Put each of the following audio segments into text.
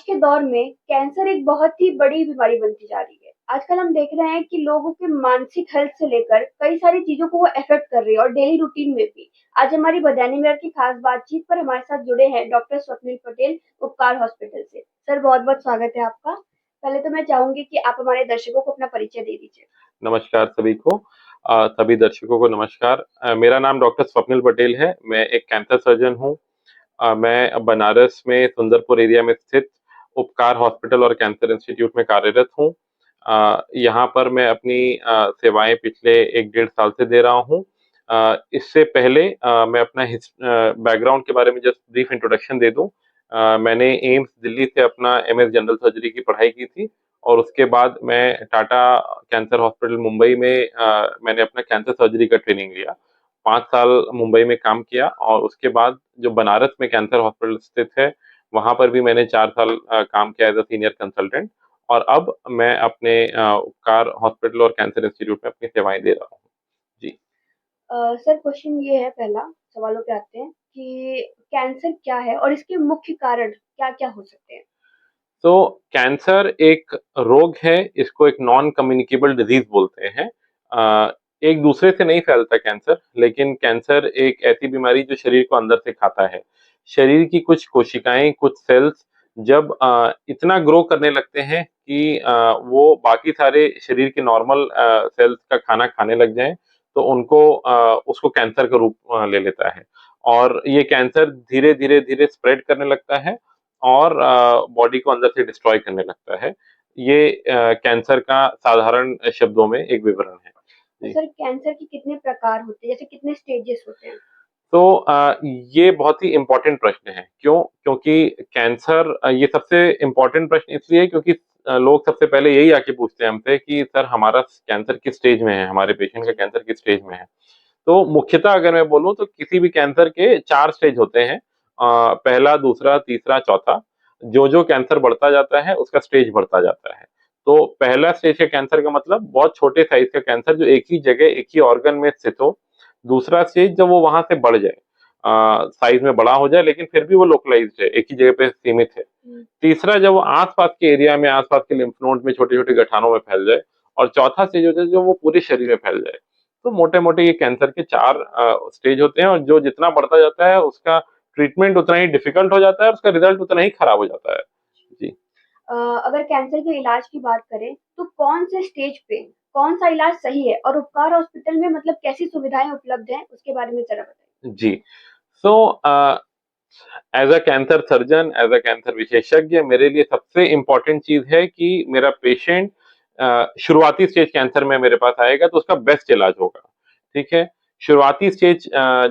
के दौर में कैंसर एक बहुत ही बड़ी बीमारी बनती जा रही है। आजकल हम देख रहे हैं कि लोगों के मानसिक हेल्थ से लेकर कई सारी चीज़ों को वो अफ़ेक्ट कर रही है और डेली रूटीन में भी। आज हमारी बदायूं मेरठ की खास बातचीत पर हमारे साथ जुड़े हैं डॉक्टर स्वप्निल पटेल, उपकार हॉस्पिटल से। सर बहुत-बहुत स्वागत है आपका। पहले तो मैं चाहूँगी कि आप हमारे दर्शकों को अपना परिचय दे दीजिए। नमस्कार सभी को। सभी दर्शकों को नमस्कार। मेरा नाम डॉक्टर स्वप्निल पटेल है। मैं एक कैंसर सर्जन हूँ। मैं बनारस में सुंदरपुर एरिया में स्थित उपकार हॉस्पिटल और कैंसर इंस्टीट्यूट में कार्यरत हूँ। यहाँ पर मैं अपनी सेवाएं पिछले 1 डेढ़ साल से दे रहा हूँ। इससे पहले मैं अपना बैकग्राउंड के बारे में जस्ट ब्रीफ इंट्रोडक्शन दे दूं। मैंने एम्स दिल्ली से अपना एमएस जनरल सर्जरी की पढ़ाई की थी और उसके बाद मैं टाटा कैंसर हॉस्पिटल मुंबई में मैंने अपना कैंसर सर्जरी का ट्रेनिंग लिया। 5 साल मुंबई में काम किया और उसके बाद जो बनारस में कैंसर हॉस्पिटल स्थित है, वहाँ पर भी मैंने 4 साल काम किया एज अ सीनियर कंसल्टेंट। और अब मैं अपने उपकार हॉस्पिटल और कैंसर इंस्टीट्यूट में अपनी सेवाएं दे रहा हूँ। जी। सर क्वेश्चन ये है पहला, सवालों पे आते हैं कि कैंसर क्या है और इसके मुख्य कारण क्या-क्या हो सकते हैं? तो कैंसर एक रोग है, इसको एक नॉन कम्युनिकेबल डिजीज बोलते हैं। एक दूसरे से नहीं फैलता कैंसर, लेकिन कैंसर एक ऐसी बीमारी जो शरीर को अंदर से खाता है। शरीर की कुछ कोशिकाएं, कुछ सेल्स जब इतना ग्रो करने लगते हैं कि वो बाकी सारे शरीर के नॉर्मल सेल्स का खाना खाने लग जाएं, तो उसको कैंसर का रूप ले लेता है। और ये कैंसर धीरे धीरे धीरे स्प्रेड करने लगता है और बॉडी को अंदर से डिस्ट्रॉय करने लगता है। ये कैंसर का साधारण शब्दों में एक विवरण है। तो जी। सर कैंसर के कितने प्रकार होते हैं? जैसे कितने स्टेजेस होते हैं? तो ये बहुत ही इम्पोर्टेंट प्रश्न है। क्यों? क्योंकि कैंसर ये सबसे इम्पोर्टेंट प्रश्न इसलिए क्योंकि लोग सबसे पहले यही आके पूछते हैं हमसे कि सर हमारा कैंसर किस स्टेज में है, हमारे पेशेंट का जी। कैंसर किस स्टेज में है। तो मुख्यतः अगर मैं बोलूँ तो किसी भी कैंसर के 4 स्टेज होते हैं। पहला, दूसरा, तीसरा, चौथा। जो-जो कैंसर बढ़ता जाता है उसका स्टेज बढ़ता जाता है। तो पहला स्टेज का कैंसर का मतलब बहुत छोटे साइज़ का कैंसर जो एक ही जगह, एक ही ऑर्गन में स्थित हो। दूसरा स्टेज जब वो वहाँ से बढ़ जाए, साइज़ में बड़ा हो जाए लेकिन फिर भी वो लोकलाइज़्ड है, एक ही जगह पे सीमित है। हुँ। तीसरा, जब वो आस-पास के एरिया में, आस-पास के लिम्फ नोड में, छोटे-छोटे गठानों में फैल जाए। और चौथा स्टेज होता है जो वो पूरे शरीर में फैल जाए। तो मोटे-मोटे ये कैंसर के 4 स्टेज होते हैं और जो जितना बढ़ता जाता है उसका ट्रीटमेंट उतना ही डिफिकल्ट हो जाता है और उसका रिजल्ट उतना ही खराब हो जाता है। जी। अ, अगर कैंसर के इलाज की बात करें, तो कौन से स्टेज पे कौन-सा इलाज सही है और उपकार हॉस्पिटल में मतलब कैसी सुविधाएँ उपलब्ध हैं, उसके बारे में ज़रा बताइए? जी। So as a cancer surgeon, as a cancer विशेषज्ञ मेरे लिए सबसे इम्पोर्टेंट चीज़ है कि मेरा पेशेंट शुरुआती स्टेज कैंसर में मेरे पास आएगा तो उसका बेस्ट इलाज होगा, ठीक है? शुरुआती स्टेज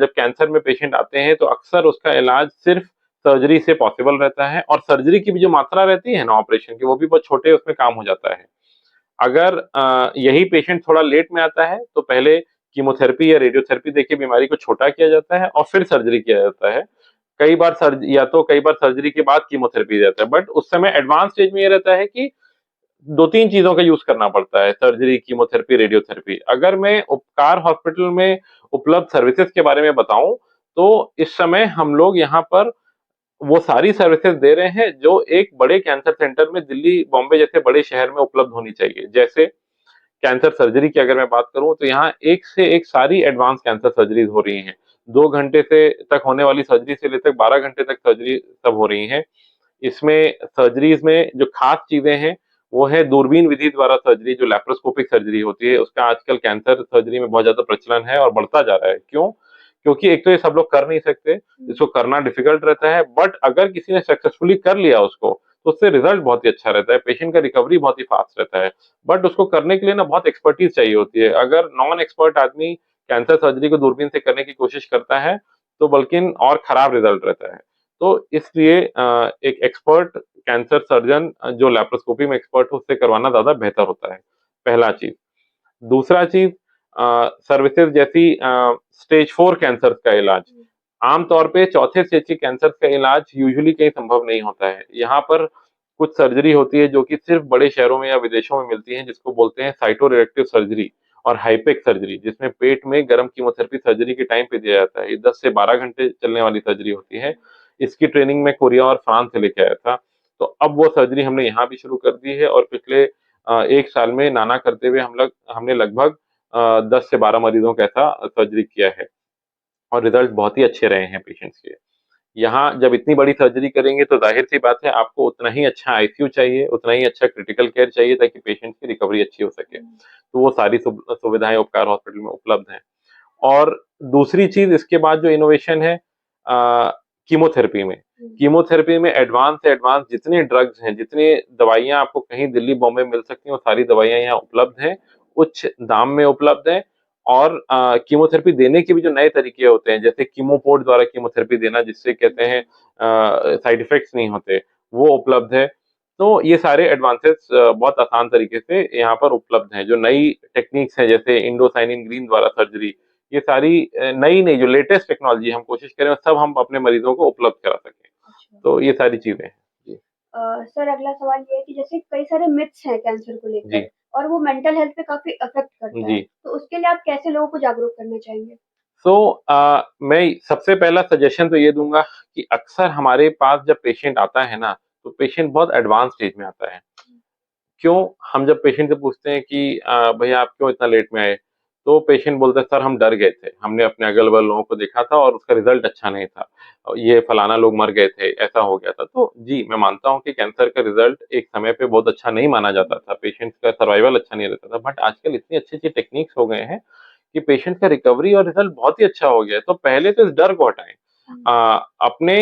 जब कैंसर में पेशेंट आते हैं तो अक्सर उसका इलाज सिर्फ़ सर्जरी से पॉसिबल रहता है और सर्जरी की भी जो मात्रा रहती है ना ऑपरेशन की, वो भी बहुत छोटे उसमें काम हो जाता है। अगर यही पेशेंट थोड़ा लेट में आता है तो पहले कीमोथेरेपी या रेडियोथेरेपी देके बीमारी को छोटा किया जाता है और फिर सर्जरी किया जाता है। कई बार सर्जरी के बाद कीमोथेरेपी रहता है, बट उस समय एडवांस स्टेज में ये रहता है कि 2-3 चीज़ों का यूज़ करना पड़ता है, सर्जरी, कीमोथेरेपी, रेडियोथेरेपी। अगर मैं उपकार हॉस्पिटल में उपलब्ध सर्विसेज़ के बारे में बताऊँ, तो इस समय हम लोग यहाँ पर वो सारी सर्विसेज़ दे रहे हैं जो एक बड़े कैंसर सेंटर में दिल्ली, बॉम्बे जैसे बड़े शहर में उपलब्ध होनी चाहिए। जैसे कैंसर सर्जरी की अगर मैं बात करूँ तो यहाँ एक से एक सारी एडवांस कैंसर सर्जरीज़ हो रही हैं। 2 घंटे से तक होने वाली सर्जरी से लेकर 12 घंटे तक सर्जरी सब हो रही हैं। इसमें सर्जरीज़ में जो खास चीज़ें हैं, वो है दूरबीन विधि द्वारा सर्जरी जो लैप्रोस्कोपिक सर्जरी होती है, उसका आजकल कैंसर सर्जरी में बहुत ज़्यादा प्रचलन है और बढ़ता जा रहा है। क्यों? क्योंकि एक तो ये सब लोग कर नहीं सकते, हुँ। इसको करना डिफ़िकल्ट रहता है, बट अगर किसी ने सक्सेसफुली कर लिया उसको, तो उससे रिज़ल्ट बहुत ही अच्छा रहता है, पेशेंट का रिकवरी बहुत ही फ़ास्ट रहता है। बट उसको करने के लिए ना बहुत एक्सपर्टीज़ चाहिए होती है। अगर नॉन एक्सपर्ट आदमी कैंसर सर्जरी को दूरबीन से करने की कोशिश करता है, तो बल्कि और खराब रिज़ल्ट रहता है। तो इसलिए एक एक्सपर्ट कैंसर सर्जन जो लैप्रोस्कोपी में एक्सपर्ट हो उससे करवाना ज़्यादा बेहतर होता है, पहला चीज़। दूसरा चीज़ सर्विसेज़ जैसी स्टेज 4 कैंसर का इलाज। हुँ। आम तौर पे चौथे स्टेज के कैंसर का इलाज यूजुअली कहीं संभव नहीं होता है। यहाँ पर कुछ सर्जरी होती है जो कि सिर्फ़ बड़े शहरों में या विदेशों में मिलती है जिसको बोलते हैं साइटोरेक्टिव सर्जरी और हाइपेक सर्जरी जिसमें पेट में गरम कीमोथेरेपी सर्जरी के टाइम पे दिया जाता है। ये 10 से 12 घंटे चलने वाली सर्जरी होती है। इसकी ट्रेनिंग मैं कोरिया और फ्रांस से लेके आया था। तो अब वो सर्जरी हमने यहाँ भी शुरू कर दी है और पिछले 1 साल में नाना करते हुए हमने लगभग 10 से 12 मरीजों का ऐसा सर्जरी किया है और रिजल्ट बहुत ही अच्छे रहे हैं पेशेंट्स के। यहाँ जब इतनी बड़ी सर्जरी करेंगे तो ज़ाहिर-सी बात है आपको उतना ही अच्छा आईसीयू चाहिए, उतना ही अच्छा क्रिटिकल केयर चाहिए ताकि पेशेंट की रिकवरी अच्छी हो सके। तो वो सारी सुविधाएँ उपकार हॉस्पिटल में उपलब्ध हैं। और दूसरी चीज़ इसके बाद जो इनोवेशन है कीमोथेरेपी में। कीमोथेरेपी में एडवांस से एडवांस जितने ड्रग्स हैं, जितनी दवाइयाँ आपको कहीं दिल्ली, बॉम्बे में मिल सकती हैं, वो सारी दवाइयाँ यहाँ उपलब्ध हैं, उच्च दाम में उपलब्ध हैं और कीमोथेरेपी देने के भी जो नए तरीके होते हैं, जैसे कीमोपोड द्वारा कीमोथेरेपी देना जिससे कहते हैं साइड इफेक्ट्स नहीं होते, वो उपलब्ध है। तो ये सारे एडवांसेस बहुत आसान तरीके से यहाँ पर उपलब्ध हैं। जो नई टेक्निक्स हैं जैसे इंडोसाइनिन ग्रीन द्वारा सर्जरी ये सारी नई नई जो लेटेस्ट टेक्नोलॉजी हम कोशिश करें सब हम अपने मरीजों को उपलब्ध करा सकें। अच्छा। तो ये सारी चीजें हैं। जी सर अगला सवाल ये है कि जैसे कई सारे मिथ्स हैं कैंसर को जी लेकर और वो मेंटल हेल्थ पे काफ़ी अफ़ेक्ट करता है। जी तो उसके लिए आप कैसे लोगों को जागरूक करना चाहेंगे? तो मैं सबसे पहला सजेशन तो ये दूंगा कि अक्सर हमारे पास जब पेशेंट आता है ना तो पेशेंट बहुत एडवांस स्टेज में आता है। क्यों? हम जब पेशेंट से पूछते हैं कि भैया आप क्यों इतना लेट में आए? तो पेशेंट बोलता है सर हम डर गए थे। हमने अपने अगल-बगल लोगों को देखा था और उसका रिज़ल्ट अच्छा नहीं था। ये फलाना लोग मर गए थे, ऐसा हो गया था। तो जी, मैं मानता हूँ कि कैंसर का रिज़ल्ट एक समय पे बहुत अच्छा नहीं माना जाता था। पेशेंट्स का सर्वाइवल अच्छा नहीं रहता था। बट आजकल इतनी अच्छी-अच्छी टेक्निक्स हो गए हैं कि पेशेंट का रिकवरी और रिज़ल्ट बहुत ही अच्छा हो गया है। तो पहले तो इस डर को हटाएँ। अपने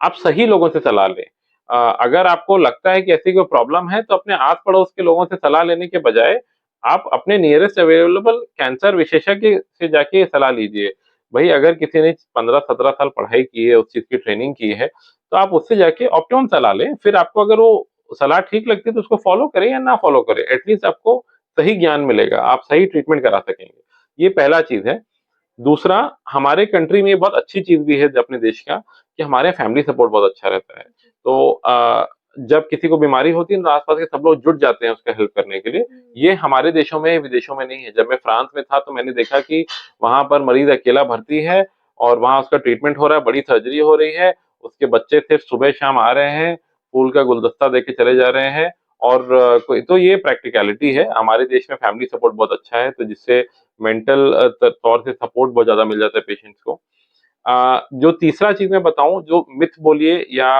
आप सही लोगों से सलाह लें। अगर आपको लगता है कि ऐसी कोई प्रॉब्लम है तो अपने आस-पड़ोस के लोगों से सलाह लेने के बजाय आप अपने नियरेस्ट अवेलेबल कैंसर विशेषज्ञ से जाके सलाह लीजिए। भई अगर किसी ने 15-17 साल पढ़ाई की है, उस चीज़ की ट्रेनिंग की है, तो आप उससे जाके ऑप्टिमम सलाह लें। फिर आपको अगर वो सलाह ठीक लगती है तो उसको फ़ॉलो करें या ना फ़ॉलो करें। एट लीस्ट आपको सही ज्ञान मिलेगा, आप सही ट्रीटमेंट करा सकेंगे। ये पहला चीज़ है। दूसरा, हमारे कंट्री में ये बहुत अच्छी चीज़ भी है अपने देश का कि हमारे फैमिली सपोर्ट बहुत अच्छा रहता है। तो जब किसी को बीमारी होती है तो आस-पास के सब लोग जुट जाते हैं उसका हेल्प करने के लिए। ये हमारे देशों में, विदेशों में नहीं है। जब मैं फ्रांस में था तो मैंने देखा कि वहाँ पर मरीज़ अकेला भर्ती है और वहाँ उसका ट्रीटमेंट हो रहा है, बड़ी सर्जरी हो रही है। उसके बच्चे सिर्फ़ सुबह-शाम आ रहे हैं, फूल का गुलदस्ता देके चले जा रहे हैं और कोई तो ये प्रैक्टिकैलिटी है। हमारे देश में फैमिली सपोर्ट बहुत अच्छा है, तो जिससे मेंटल तौर से सपोर्ट बहुत ज़्यादा मिल जाता है पेशेंट्स को। जो तीसरा चीज़ मैं बताऊँ जो मिथ बोलिए या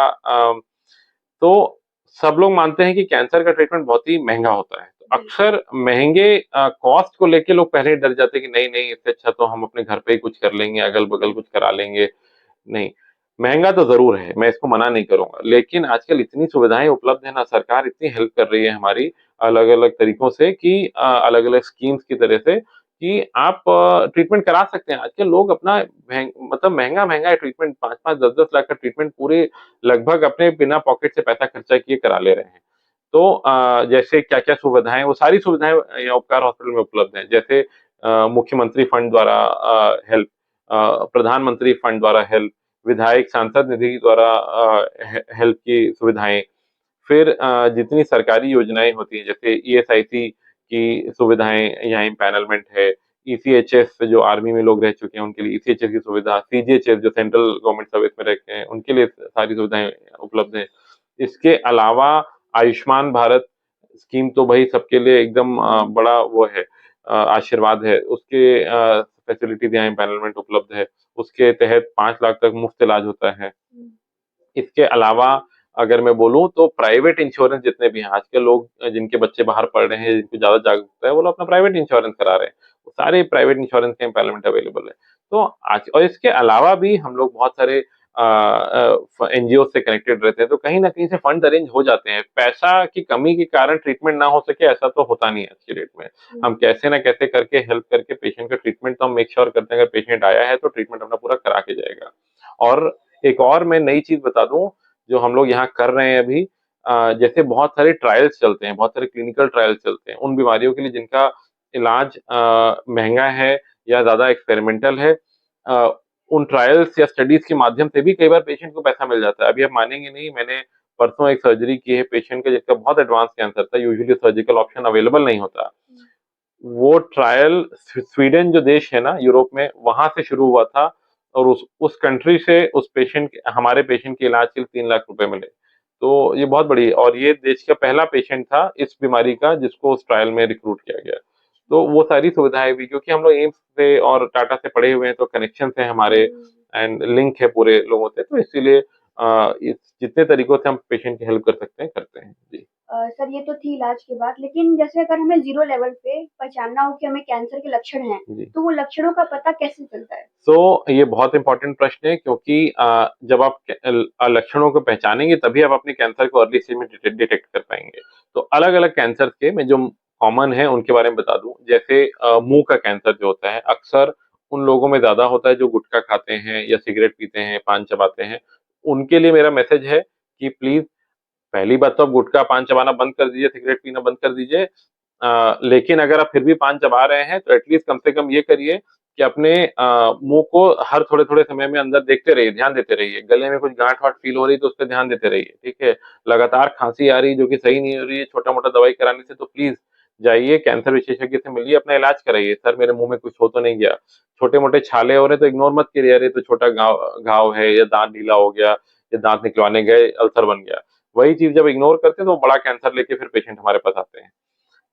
तो सब लोग मानते हैं कि कैंसर का ट्रीटमेंट बहुत ही महँगा होता है। तो अक्सर महँगे कॉस्ट को लेके लोग पहले ही डर जाते हैं कि नहीं-नहीं इससे अच्छा तो हम अपने घर पे ही कुछ कर लेंगे, अगल-बगल कुछ करा लेंगे। नहीं, महँगा तो ज़रूर है, मैं इसको मना नहीं करूँगा। लेकिन आजकल इतनी सुविधाएँ उपलब्ध है ना, सरकार इतनी हेल्प कर रही है हमारी अलग-अलग तरीकों से कि अलग-अलग स्कीम्स की तरह से कि आप ट्रीटमेंट करा सकते हैं। आजकल लोग अपना मतलब महँगा-महँगा ट्रीटमेंट 5-5, 10-10 लाख का ट्रीटमेंट पूरे लगभग अपने बिना पॉकेट से पैसा खर्चा किए करा ले रहे हैं। तो जैसे क्या-क्या सुविधाएँ वो सारी सुविधाएँ यहाँ उपकार हॉस्पिटल में उपलब्ध हैं। जैसे मुख्यमंत्री फंड द्वारा हेल्प प्रधानमंत्री फंड द्वारा हेल्प, विधायक सांसद निधि द्वारा हेल्प की सुविधाएँ, फिर जितनी सरकारी योजनाएँ होती हैं जैसे ईएसआईसी की सुविधाएँ या एम्पैनलमेंट है, ईसीएचएस जो आर्मी में लोग रह चुके हैं उनके लिए ईसीएचएस की सुविधा, सीजीएचएस जो सेंट्रल गवर्नमेंट सर्विस में रहते हैं उनके लिए सारी सुविधाएँ उपलब्ध हैं। इसके अलावा आयुष्मान भारत स्कीम तो भई सबके लिए एकदम बड़ा वो है आशीर्वाद है। उसके फैसिलिटीज़ यहाँ एम्पैनलमेंट उपलब्ध है। उसके तहत 5 लाख तक मुफ्त इलाज होता है। इसके अलावा अगर मैं बोलूँ तो प्राइवेट इंश्योरेंस जितने भी हैं, आजकल लोग जिनके बच्चे बाहर पढ़ रहे हैं, जिनको ज़्यादा जागरूकता है, वो लोग अपना प्राइवेट इंश्योरेंस करा रहे हैं। वो सारे प्राइवेट इंश्योरेंस के एम्पैनलमेंट अवेलेबल है। तो आज और इसके अलावा भी हम लोग बहुत सारे एनजीओ से कनेक्टेड रहते हैं, तो कहीं न कहीं से फंड्स अरेंज हो जाते हैं। पैसा की कमी के कारण ट्रीटमेंट ना हो सके ऐसा तो होता नहीं है आज की डेट में। हम कैसे न कैसे करके हेल्प करके पेशेंट का ट्रीटमेंट तो हम मेक श्योर करते हैं अगर पेशेंट आया है तो ट्रीटमेंट अपना पूरा करा के जाएगा। और एक और मैं नई चीज़ बता दूँ जो हम लोग यहाँ कर रहे हैं अभी जैसे बहुत सारे ट्रायल्स चलते हैं, बहुत सारे क्लिनिकल ट्रायल्स चलते हैं, उन बीमारियों के लिए जिनका इलाज महँगा है या ज़्यादा एक्सपेरिमेंटल है अ, उन ट्रायल्स या स्टडीज़ के माध्यम से भी कई बार पेशेंट को पैसा मिल जाता है। अभी आप मानेंगे नहीं मैंने परसों एक सर्जरी की है पेशेंट का जिसका बहुत एडवांस कैंसर था, यूजुअली सर्जिकल ऑप्शन अवेलेबल नहीं होता। वो ट्रायल स्वीडन जो देश है ना यूरोप में, वहाँ से शुरू हुआ था और उस कंट्री से उस पेशेंट हमारे पेशेंट के इलाज के लिए 3 लाख रुपए मिले। तो ये बहुत बड़ी, और ये देश का पहला पेशेंट था इस बीमारी का जिसको उस ट्रायल में रिक्रूट किया गया। तो वो सारी सुविधाएं भी, क्योंकि हम लोग एम्स से और टाटा से पढ़े हुए हैं तो कनेक्शन है हमारे हुँ। एंड लिंक है पूरे लोगों से, तो इसीलिए इस जितने तरीकों से हम पेशेंट की हेल्प कर सकते हैं करते हैं जी। सर ये तो थी इलाज की बात, लेकिन जैसे अगर हमें ज़ीरो लेवल पे पहचानना हो कि हमें कैंसर के लक्षण हैं, जी। तो वो लक्षणों का पता कैसे चलता है? ये बहुत इंपॉर्टेंट प्रश्न है, क्योंकि जब आप लक्षणों को पहचानेंगे तभी आप अपने कैंसर को अर्ली स्टेज में डिटेक्ट कर पाएंगे। तो अलग अलग कैंसर के मैं जो कॉमन है उनके बारे में बता दूं, जैसे मुंह का कैंसर जो होता है अक्सर उन लोगों में ज्यादा होता है जो गुटखा खाते हैं या सिगरेट पीते हैं, पान चबाते हैं। उनके लिए मेरा मैसेज है कि प्लीज, पहली बात तो आप गुटखा पान चबाना बंद कर दीजिए, सिगरेट पीना बंद कर दीजिए। लेकिन अगर आप फिर भी पान चबा रहे हैं तो एटलीस्ट कम से कम ये करिए कि अपने मुंह को हर थोड़े-थोड़े समय में अंदर देखते रहिए, ध्यान देते रहिए। गले में कुछ गाँठ-वाँठ फील हो रही है तो उस पे ध्यान देते रहिए, ठीक है? लगातार खाँसी आ रही है जो कि सही नहीं हो रही है, छोटा-मोटा दवाई कराने से, तो प्लीज़ जाइए कैंसर विशेषज्ञ से मिलिए, अपना इलाज कराइए। सर मेरे मुँह में कुछ हो तो नहीं गया? छोटे-मोटे छाले हो रहे हैं तो इग्नोर मत करिए, अरे तो छोटा घाव घाव है या दाँत ढीला हो गया या दाँत निकलवाने गए, अल्सर बन गया। वही चीज़ जब इग्नोर करते हैं तो बड़ा कैंसर लेके फिर पेशेंट हमारे पास आते हैं।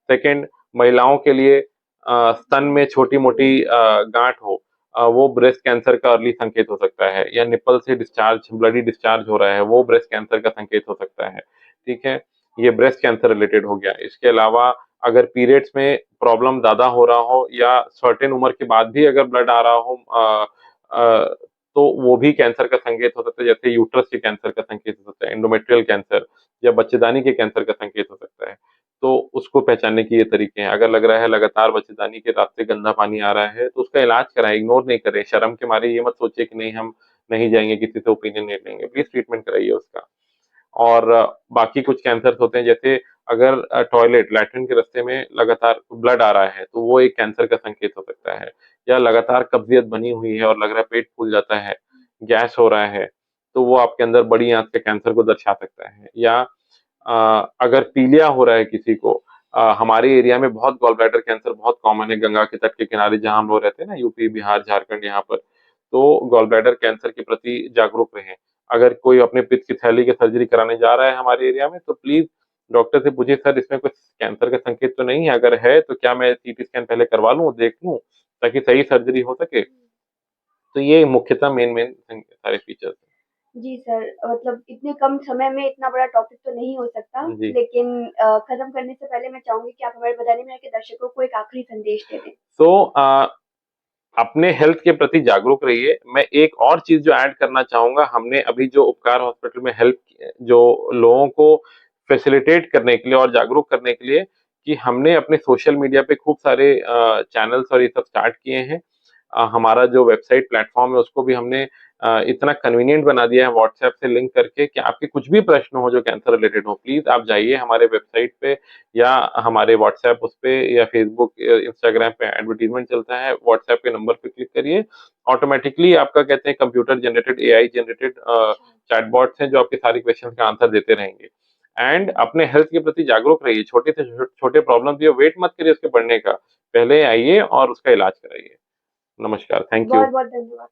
सेकंड, महिलाओं के लिए स्तन में छोटी-मोटी गाँठ हो, वो ब्रेस्ट कैंसर का अर्ली संकेत हो सकता है, या निप्पल से डिस्चार्ज ब्लडी डिस्चार्ज हो रहा है, वो ब्रेस्ट कैंसर का संकेत हो सकता है, ठीक है? ये ब्रेस्ट कैंसर रिलेटेड हो गया। इसके अलावा अगर पीरियड्स में प्रॉब्लम ज़्यादा हो रहा हो या सर्टेन उम्र के बाद भी अगर ब्लड आ रहा हो, अ, तो वो भी कैंसर का संकेत हो सकता है, जैसे यूट्रस के कैंसर का संकेत हो सकता है, एंडोमेट्रियल कैंसर या बच्चेदानी के कैंसर का संकेत हो सकता है। तो उसको पहचानने के ये तरीके हैं। अगर लग रहा है लगातार बच्चेदानी के रास्ते गंदा पानी आ रहा है, तो उसका इलाज कराएँ, इग्नोर नहीं करें। शर्म के मारे ये मत सोचिए कि नहीं हम नहीं जाएँगे, किसी से ओपिनियन नहीं लेंगे। प्लीज़ ट्रीटमेंट कराइए उसका। और बाकी कुछ कैंसर्स होते हैं, जैसे अगर टॉयलेट लैट्रिन के रास्ते में लगातार ब्लड आ रहा है, तो वो एक कैंसर का संकेत हो सकता है। या लगातार कब्ज़ियत बनी हुई है और लग रहा है पेट फूल जाता है, गैस हो रहा है, तो वो आपके अंदर बड़ी आँत के कैंसर को दर्शा सकता है। या अगर पीलिया हो रहा है किसी को, हमारे एरिया में बहुत गॉल ब्लैडर कैंसर बहुत कॉमन है, गंगा के तट के किनारे जहाँ हम लोग रहते हैं ना, यूपी, बिहार, झारखंड यहाँ पर। तो गॉल ब्लैडर कैंसर के प्रति जागरूक रहें। अगर कोई अपने पित्त की थैली की सर्जरी कराने जा रहा है हमारे एरिया में, तो प्लीज़ डॉक्टर से पूछिए, सर इसमें कुछ कैंसर का संकेत तो नहीं है? अगर है तो क्या मैं सीटी स्कैन पहले करवा लूँ, देख लूँ, ताकि सही सर्जरी हो सके? तो ये मुख्यतः मेन-मेन सारे फीचर्स हैं। जी सर, मतलब इतने कम समय में इतना बड़ा टॉपिक तो नहीं हो सकता, जी। लेकिन खत्म करने से पहले मैं चाहूँगी कि आप हमारे बदायूं में के दर्शकों को एक आखिरी संदेश दे दें। तो अपने हेल्थ के प्रति जागरूक रहिए। मैं एक और चीज़ जो ऐड करना चाहूँगा, हमने अभी जो उपकार हॉस्पिटल में हेल्प जो लोगों को फैसिलिटेट करने के लिए और जागरूक करने के लिए, कि हमने अपने सोशल मीडिया पे खूब सारे चैनल्स और ये सब स्टार्ट किए हैं। हमारा जो वेबसाइट प्लेटफ़ॉर्म है उसको भी हमने इतना कन्वीनिएंट बना दिया है व्हाट्सएप से लिंक करके, कि आपके कुछ भी प्रश्न हो जो कैंसर रिलेटेड हो, प्लीज़ आप जाइए हमारे वेबसाइट पे या हमारे व्हाट्सएप उस पे या फ़ेसबुक इंस्टाग्राम पे एडवर्टाइज़मेंट चलता है, व्हाट्सएप के नंबर पे क्लिक करिए। ऑटोमैटिकली आपका कहते हैं computer generated AI generated chatbots हैं जो आपके सारे क्वेश्चन्स का आंसर देते रहेंगे। एंड अपने हेल्थ के प्रति जागरूक रहिए, छोटे से छोटे प्रॉब्लम भी हो, वेट मत करिए उसके बढ़ने का, पहले आइए और उसका इलाज कराइए। नमस्कार, थैंक यू। बहुत-बहुत धन्यवाद।